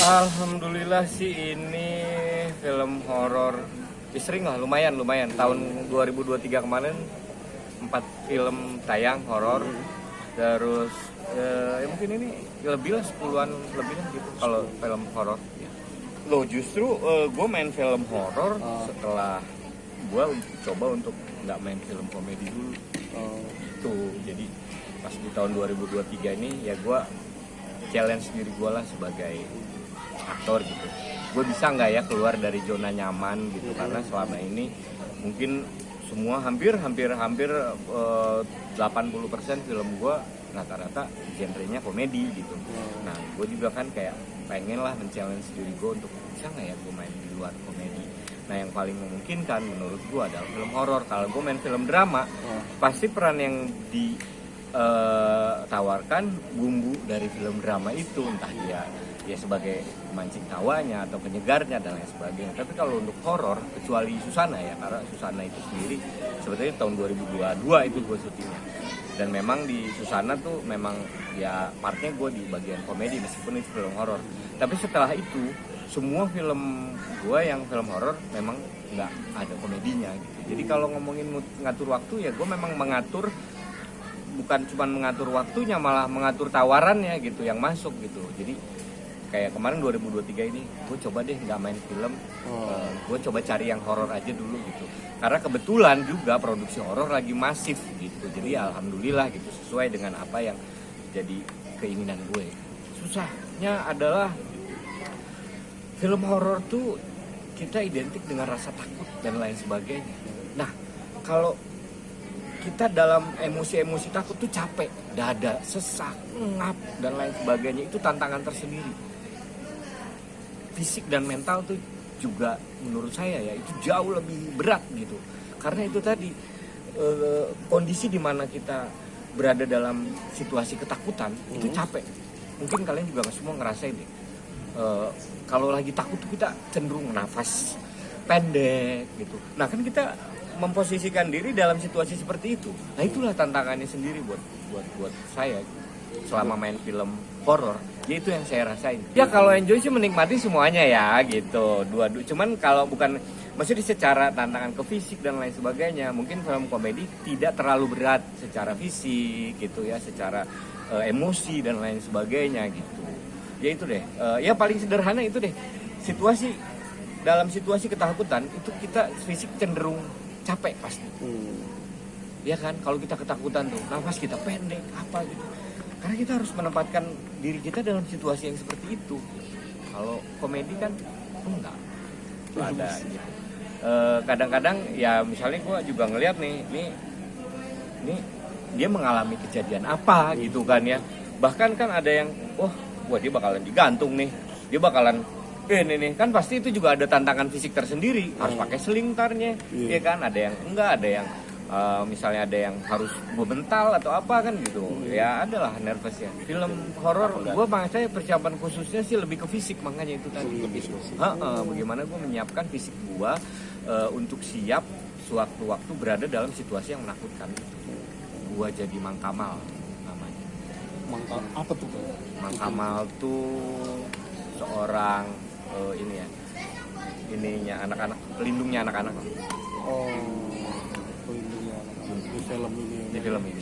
Alhamdulillah sih ini film horor sering lah, lumayan tahun 2023 kemarin 4 film tayang horor. Terus ya mungkin ini lebih lah 10-an lebih lah gitu kalau film horor ya. Loh justru gue main film horor setelah gue coba untuk nggak main film komedi dulu. Itu jadi pas di tahun 2023 ini ya gue challenge diri gue lah sebagai aktor gitu. Gue bisa nggak ya keluar dari zona nyaman gitu, karena selama ini mungkin semua hampir 80% film gue rata-rata genrenya komedi gitu. Nah gue juga kan kayak pengen lah men-challenge diri gue untuk bisa nggak ya gue main di luar komedi. Nah yang paling memungkinkan menurut gue adalah film horor. Kalau gue main film drama pasti peran yang ditawarkan bumbu dari film drama itu, entah dia sebagai pemancing tawanya atau penyegarnya dan lain sebagainya. Tapi kalau untuk horor, kecuali Susana ya, karena Susana itu sendiri sebetulnya tahun 2022 itu gue syutingnya. Dan memang di Susana tuh memang ya partnya gue di bagian komedi meskipun itu film horor. Tapi setelah itu semua film gue yang film horor memang nggak ada komedinya gitu. Jadi kalau ngomongin ngatur waktu ya gue memang mengatur, bukan cuma mengatur waktunya, malah mengatur tawarannya gitu yang masuk gitu. Jadi kayak kemarin 2023 ini gue coba deh nggak main film, gue coba cari yang horor aja dulu gitu, karena kebetulan juga produksi horor lagi masif gitu. Jadi alhamdulillah gitu, sesuai dengan apa yang jadi keinginan gue. Susahnya adalah film horor tuh kita identik dengan rasa takut dan lain sebagainya. Nah kalau kita dalam emosi-emosi takut tuh capek, dada, sesak, ngap dan lain sebagainya, itu tantangan tersendiri. Fisik dan mental tuh juga menurut saya ya itu jauh lebih berat gitu. Karena itu tadi kondisi dimana kita berada dalam situasi ketakutan itu capek. Mungkin kalian juga semua ngerasain deh. Kalau lagi takut tuh kita cenderung nafas pendek gitu. Nah kan kita memposisikan diri dalam situasi seperti itu. Nah itulah tantangannya sendiri buat saya selama main film horor. Ya itu yang saya rasain. Ya kalau enjoy sih menikmati semuanya ya gitu. Dua-dua. Cuman kalau bukan maksudnya secara tantangan ke fisik dan lain sebagainya, mungkin film komedi tidak terlalu berat secara fisik gitu ya, secara emosi dan lain sebagainya gitu. Ya itu deh. Ya paling sederhana itu deh. Dalam situasi ketakutan itu kita fisik cenderung capek pasti. Ya kan, kalau kita ketakutan tuh nafas kita pendek apa gitu. Karena kita harus menempatkan diri kita dalam situasi yang seperti itu. Kalau komedi kan enggak ada gitu. Kadang-kadang ya misalnya gue juga ngeliat nih dia mengalami kejadian apa gitu kan ya. Bahkan kan ada yang wah dia bakalan digantung nih, dia bakalan ini nih, kan pasti itu juga ada tantangan fisik tersendiri, harus pakai sling tarnya, ya kan, ada yang enggak, ada yang misalnya ada yang harus bebental atau apa kan gitu, ya adalah nervousnya. Film horor, gue saya persiapan khususnya sih lebih ke fisik, makanya itu tadi. Bagaimana gue menyiapkan fisik gue untuk siap sewaktu-waktu berada dalam situasi yang menakutkan. Gue jadi Mang Kamal namanya. Apa tuh? Mang Kamal tuh seorang ininya anak-anak, pelindungnya anak-anak. Pelindungnya anak-anak di film ini. Di film ini.